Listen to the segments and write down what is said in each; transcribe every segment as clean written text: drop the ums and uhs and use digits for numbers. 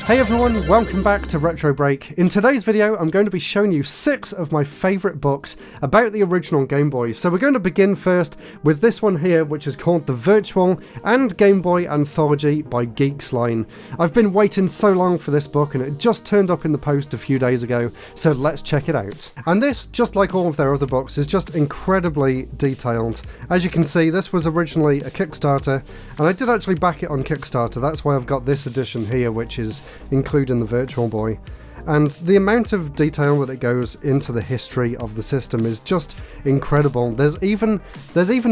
Hey everyone, welcome back to RetroBreak. In today's video, I'm going to be showing you 6 of my favourite books about the original Game Boy. So we're going to begin first with this one here, which is called The Virtual and Game Boy Anthology by Geeks-Line. I've been waiting so long for this book and it just turned up in the post a few days ago, so let's check it out. And this, just like all of their other books, is just incredibly detailed. As you can see, this was originally a Kickstarter, and I did actually back it on Kickstarter. That's why I've got this edition here, which is including the Virtual Boy. And the amount of detail that it goes into the history of the system is just incredible. There's even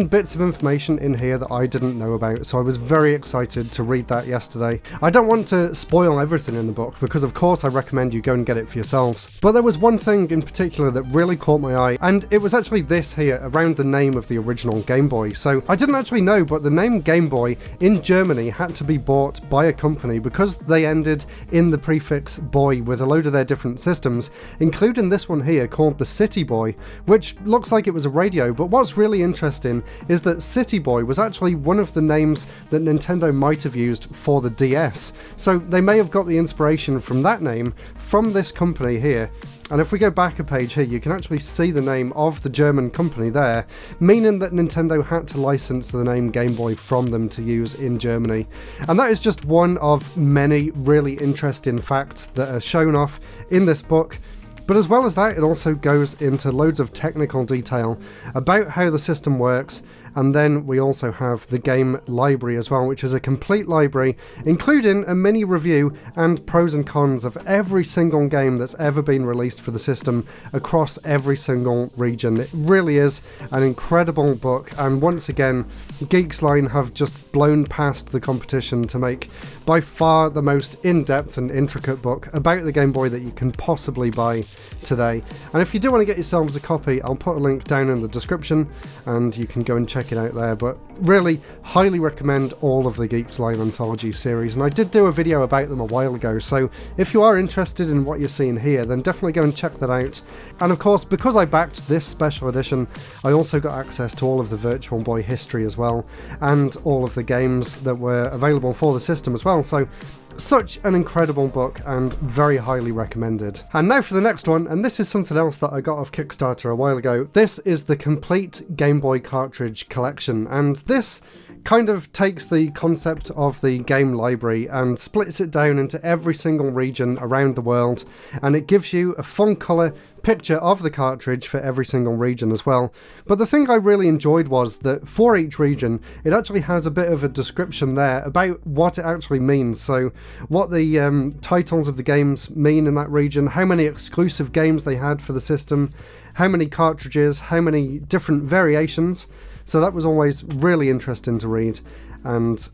bits of information in here that I didn't know about, so I was very excited to read that yesterday. I don't want to spoil everything in the book, because of course I recommend you go and get it for yourselves. But there was one thing in particular that really caught my eye, and it was actually this here, around the name of the original Game Boy. So I didn't actually know, but the name Game Boy in Germany had to be bought by a company because they ended in the prefix boy with a load of their different systems, including this one here called the City Boy, which looks like it was a radio. But what's really interesting is that City Boy was actually one of the names that Nintendo might have used for the DS, so they may have got the inspiration from that name from this company here. And if we go back a page here, you can actually see the name of the German company there, meaning that Nintendo had to license the name Game Boy from them to use in Germany. And that is just one of many really interesting facts that are shown off in this book. But as well as that, it also goes into loads of technical detail about how the system works. And then we also have the game library as well, which is a complete library, including a mini review and pros and cons of every single game that's ever been released for the system across every single region. It really is an incredible book, and once again, Geeks-Line have just blown past the competition to make by far the most in-depth and intricate book about the Game Boy that you can possibly buy today. And if you do want to get yourselves a copy, I'll put a link down in the description and you can go and check it out there. But really highly recommend all of the Geeks-Line Anthology series, and I did do a video about them a while ago, so if you are interested in what you're seeing here, then definitely go and check that out. And of course, because I backed this special edition, I also got access to all of the Virtual Boy history as well, and all of the games that were available for the system as well. So such an incredible book and very highly recommended. And now for the next one, and this is something else that I got off Kickstarter a while ago. This is the complete Game Boy Cartridge collection, and this kind of takes the concept of the game library and splits it down into every single region around the world, and it gives you a full colour picture of the cartridge for every single region as well. But the thing I really enjoyed was that for each region, it actually has a bit of a description there about what it actually means. So what the titles of the games mean in that region, how many exclusive games they had for the system, how many cartridges, how many different variations. So that was always really interesting to read, and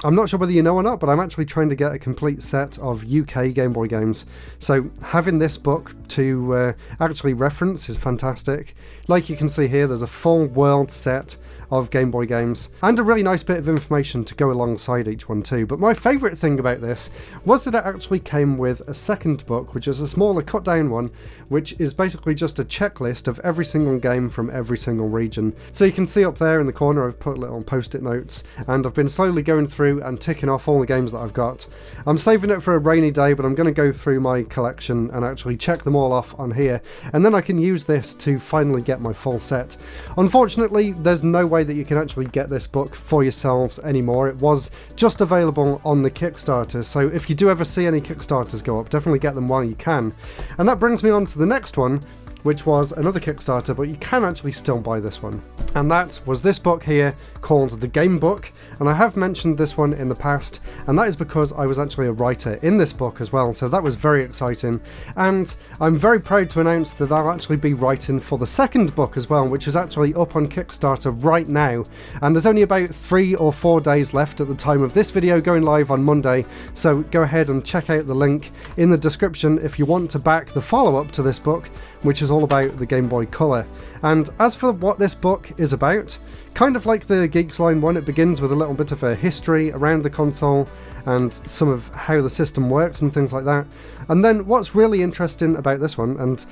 I'm not sure whether you know or not, but I'm actually trying to get a complete set of UK Game Boy games. So having this book to actually reference is fantastic. Like you can see here, there's a full world set of Game Boy games, and a really nice bit of information to go alongside each one too. But my favourite thing about this was that it actually came with a second book, which is a smaller cut down one, which is basically just a checklist of every single game from every single region. So you can see up there in the corner I've put little post-it notes, and I've been slowly going through and ticking off all the games that I've got. I'm saving it for a rainy day, but I'm going to go through my collection and actually check them all off on here, and then I can use this to finally get my full set. Unfortunately, there's no way that you can actually get this book for yourselves anymore. It was just available on the Kickstarter, so if you do ever see any Kickstarters go up, definitely get them while you can. And that brings me on to the next one, which was another Kickstarter, but you can actually still buy this one. And that was this book here called The GameBook, and I have mentioned this one in the past, and that is because I was actually a writer in this book as well, so that was very exciting. And I'm very proud to announce that I'll actually be writing for the second book as well, which is actually up on Kickstarter right now, and there's only about 3 or 4 days left at the time of this video going live on Monday, so go ahead and check out the link in the description if you want to back the follow-up to this book, which is all about the Game Boy Color. And as for what this book is about, kind of like the Geeks-Line one, it begins with a little bit of a history around the console and some of how the system works and things like that. And then what's really interesting about this one, and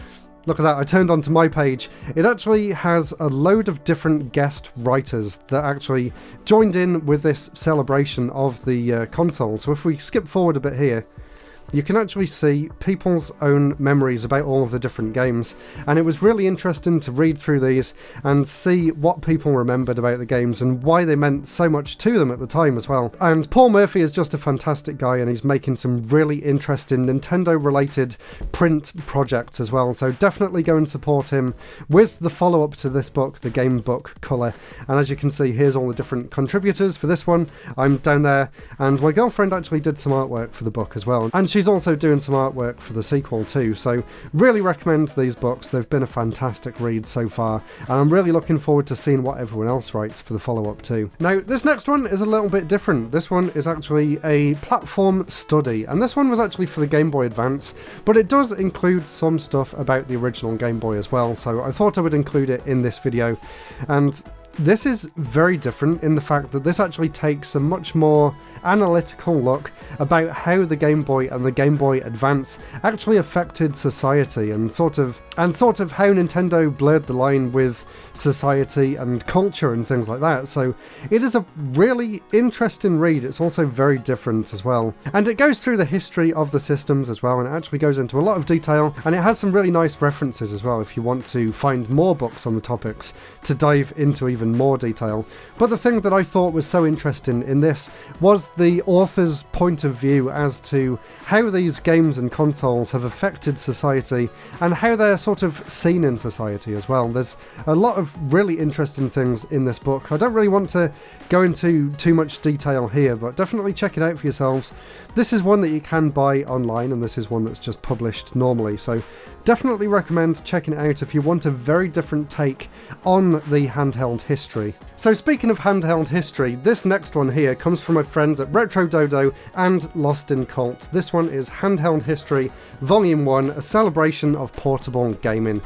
look at that, I turned onto my page, it actually has a load of different guest writers that actually joined in with this celebration of the console. So if we skip forward a bit here, you can actually see people's own memories about all of the different games, and it was really interesting to read through these and see what people remembered about the games and why they meant so much to them at the time as well. And Paul Murphy is just a fantastic guy, and he's making some really interesting Nintendo related print projects as well, so definitely go and support him with the follow-up to this book, the GameBook Colour. And as you can see, here's all the different contributors for this one. I'm down there, and my girlfriend actually did some artwork for the book as well, and she's also doing some artwork for the sequel too, so really recommend these books. They've been a fantastic read so far, and I'm really looking forward to seeing what everyone else writes for the follow-up too. Now, this next one is a little bit different. This one is actually a platform study, and this one was actually for the Game Boy Advance, but it does include some stuff about the original Game Boy as well, so I thought I would include it in this video. And this is very different in the fact that this actually takes a much more analytical look about how the Game Boy and the Game Boy Advance actually affected society, and sort of how Nintendo blurred the line with society and culture and things like that. So it is a really interesting read. It's also very different as well, and it goes through the history of the systems as well, and it actually goes into a lot of detail, and it has some really nice references as well if you want to find more books on the topics to dive into even more detail. But the thing that I thought was so interesting in this was the author's point of view as to how these games and consoles have affected society and how they're sort of seen in society as well. There's a lot of really interesting things in this book. I don't really want to go into too much detail here, but definitely check it out for yourselves. This is one that you can buy online, and this is one that's just published normally, so definitely recommend checking it out if you want a very different take on the handheld history. So speaking of handheld history, this next one here comes from my friends at RetroDodo and Lost in Cult. This one is Handheld History Volume 1, a celebration of portable gaming.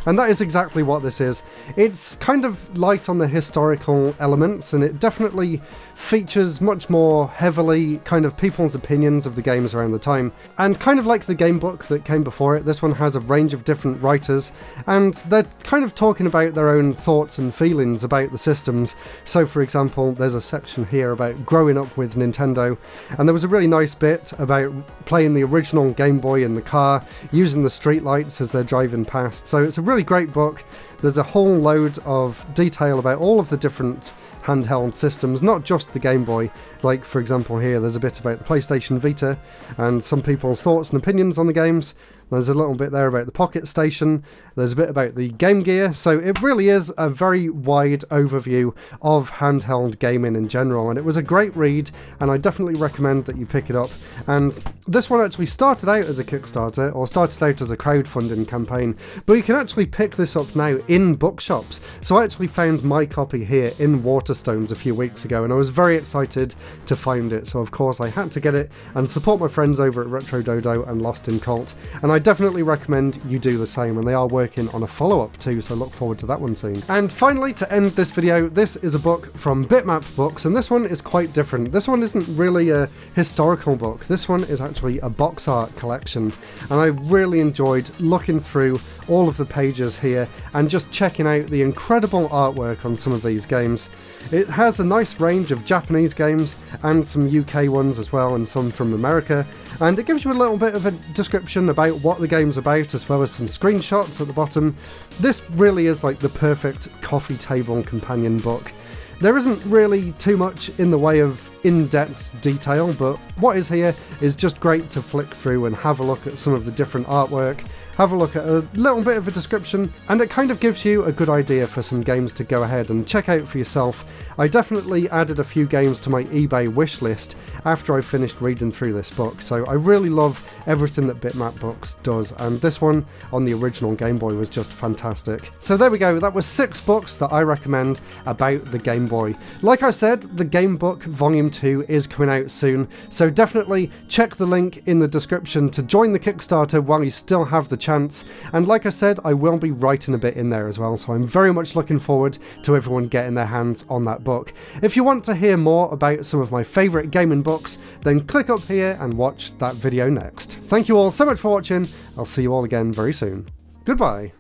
And that is exactly what this is. It's kind of light on the historical elements, and it definitely features much more heavily kind of people's opinions of the games around the time. And kind of like the game book that came before it, this one has a range of different writers, and they're kind of talking about their own thoughts and feelings about the systems. So for example, there's a section here about growing up with Nintendo, and there was a really nice bit about playing the original Game Boy in the car, using the streetlights as they're driving past. So it's a really great book. There's a whole load of detail about all of the different handheld systems, not just the Game Boy. Like for example here, there's a bit about the PlayStation Vita and some people's thoughts and opinions on the games. There's a little bit there about the Pocket Station. There's a bit about the Game Gear. So it really is a very wide overview of handheld gaming in general, and it was a great read, and I definitely recommend that you pick it up. And this one actually started out as a Kickstarter, or started out as a crowdfunding campaign, but you can actually pick this up now in bookshops. So I actually found my copy here in Waterstones a few weeks ago, and I was very excited to find it. So of course I had to get it and support my friends over at RetroDodo and Lost in Cult, and I definitely recommend you do the same, and they are working on a follow-up too, so look forward to that one soon. And finally, to end this video, this is a book from Bitmap Books, and this one is quite different. This one isn't really a historical book. This one is actually a box art collection, and I really enjoyed looking through all of the pages here and just checking out the incredible artwork on some of these games. It has a nice range of Japanese games and some UK ones as well, and some from America, and it gives you a little bit of a description about what the game's about, as well as some screenshots at the bottom. This really is like the perfect coffee table companion book. There isn't really too much in the way of in-depth detail, but what is here is just great to flick through and have a look at some of the different artwork, have a look at a little bit of a description, and it kind of gives you a good idea for some games to go ahead and check out for yourself. I definitely added a few games to my eBay wish list after I finished reading through this book, so I really love everything that Bitmap Books does, and this one on the original Game Boy was just fantastic. So there we go, that was 6 books that I recommend about the Game Boy. Like I said, the Game Book Volume 2 is coming out soon, so definitely check the link in the description to join the Kickstarter while you still have the chance. And like I said, I will be writing a bit in there as well, so I'm very much looking forward to everyone getting their hands on that book. If you want to hear more about some of my favourite gaming books, then click up here and watch that video next. Thank you all so much for watching. I'll see you all again very soon. Goodbye.